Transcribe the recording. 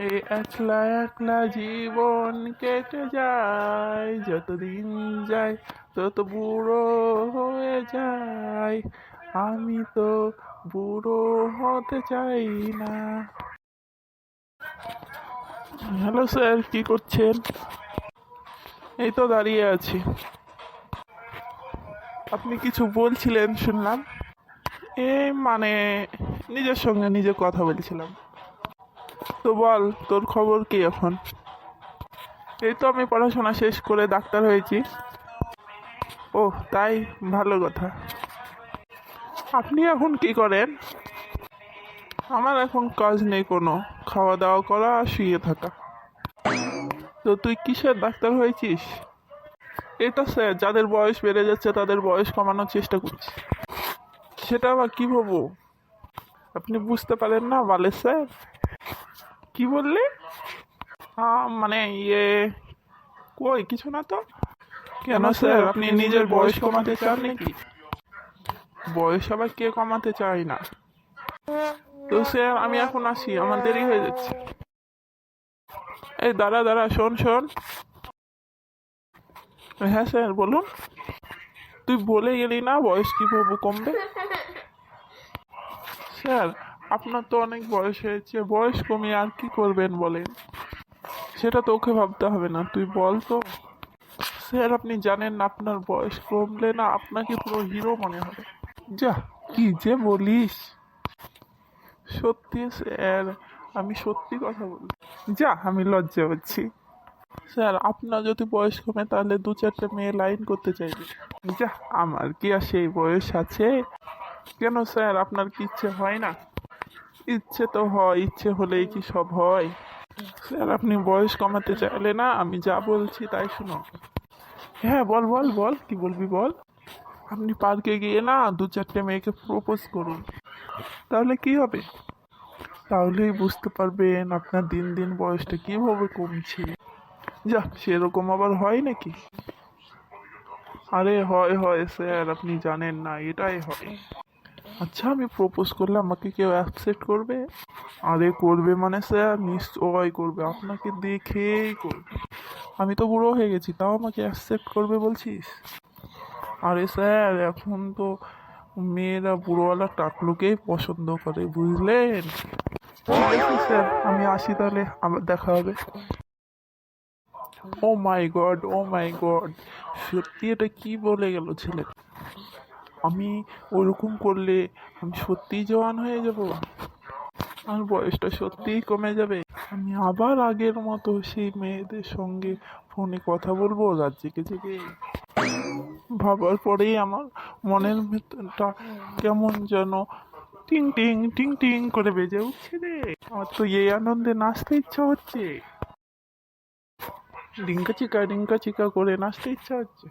এই একলা একলা জীবন কেটে যায়, যতদিন যায় তত বুড়ো হয়ে যায়। আমি তো বুড়ো হতে চাই না। হ্যালো স্যার, কি করছেন? এই তো দাঁড়িয়ে আছি। আপনি কিছু বলছিলেন শুনলাম। এই মানে নিজের সঙ্গে নিজে কথা বলছিলাম। তো বল, তোর খবর কি এখন? এই তো আমি পড়াশোনা শেষ করে ডাক্তার হয়েছি। ও তাই, ভালো কথা। আপনি এখন কি করেন? আমার এখন কাজ নেই কোনো, খাওয়া দাওয়া করা আর শুয়ে থাকা। তো তুই কিসের ডাক্তার হয়েছিস? এই তো স্যার, যাদের বয়স বেড়ে যাচ্ছে তাদের বয়স কমানোর চেষ্টা করছি। সেটা আবার কি ভাবো? আপনি বুঝতে পারেন না বালে স্যার? কি বললি? মানে কই কিছু না তো। কেন স্যার, আপনি নিজের বয়স কমাতে চান নাকি? বয়স আবার কে কমাতে চায় না? তো স্যার আমি এখন আসি, আমার দেরি হয়ে যাচ্ছে। এই দাঁড়া দাঁড়া, শোন শোন। হ্যাঁ স্যার বলুন। তুই বলে গেলি না বয়স কিভাবে কমবে? স্যার, আপনার তো অনেক বয়স হয়েছে, বয়স কমিয়ে আর কি করবেন বলেন? সেটা তো ওকে ভাবতে হবে না, তুই বল তো। স্যার আপনি জানেন না, আপনার বয়স কমলে না আপনাকে পুরো হিরো মনে হবে। যা, কি যে বলিস! সত্যি স্যার, আমি সত্যি কথা বলি। যা, আমি লজ্জা পাচ্ছি। স্যার আপনার যদি বয়স কমে তাহলে দু চারটে মেয়ে লাইন করতে চাইবে। যা, আমার কি আর সেই বয়স আছে? কেন স্যার, আপনার কি ইচ্ছে হয় না? ইচ্ছে তো হয়, ইচ্ছে হলেই কি সব হয়? স্যার আপনি বয়স কমাতে চাইলে না আমি যা বলছি তাই শুনো। হ্যাঁ বল বল বল, কি বলবি বল। আপনি পার্কে গিয়ে না দু চারটে মেয়েকে প্রপোজ করুন, তাহলে কি হবে? তাহলেই বুঝতে পারবেন আপনার দিন দিন বয়সটা কিভাবে কমছে। যা, সেরকম আবার হয় নাকি? আরে হয় হয় স্যার, আপনি জানেন না, এটাই হয়। আচ্ছা আমি প্রপোজ করলে আমাকে কেউ অ্যাকসেপ্ট করবে? আরে করবে মানে স্যার, নিশ্চয় করবে, আপনাকে দেখেই করবে। আমি তো বুড়ো হয়ে গেছি, তাও আমাকে অ্যাকসেপ্ট করবে বলছিস? আরে স্যার এখন তো মেয়েরা বুড়োওয়ালা টাকলুকেই পছন্দ করে, বুঝলেন? ঠিক আছে স্যার, আমি আসি তাহলে, আবার দেখা হবে। ও মাই গড, ও মাই গড, সত্যি এটা কি বলে গেল ছেলে! আমি ওরকম করলে আমি সত্যিই জওয়ান হয়ে যাব, আমার বয়সটা সত্যিই কমে যাবে। আমি আবার আগের মতো সেই মেয়েদের সঙ্গে ফোনে কথা বলবো রাত জেগে জেগে। ভাবার পরেই আমার মনের ভেতরটা কেমন যেন টিং টিং টিং টিং করে বেজে উঠছে রে। আমার তো এই আনন্দে নাচতে ইচ্ছা হচ্ছে, ডিঙ্কা চিকা করে নাচতে ইচ্ছা হচ্ছে।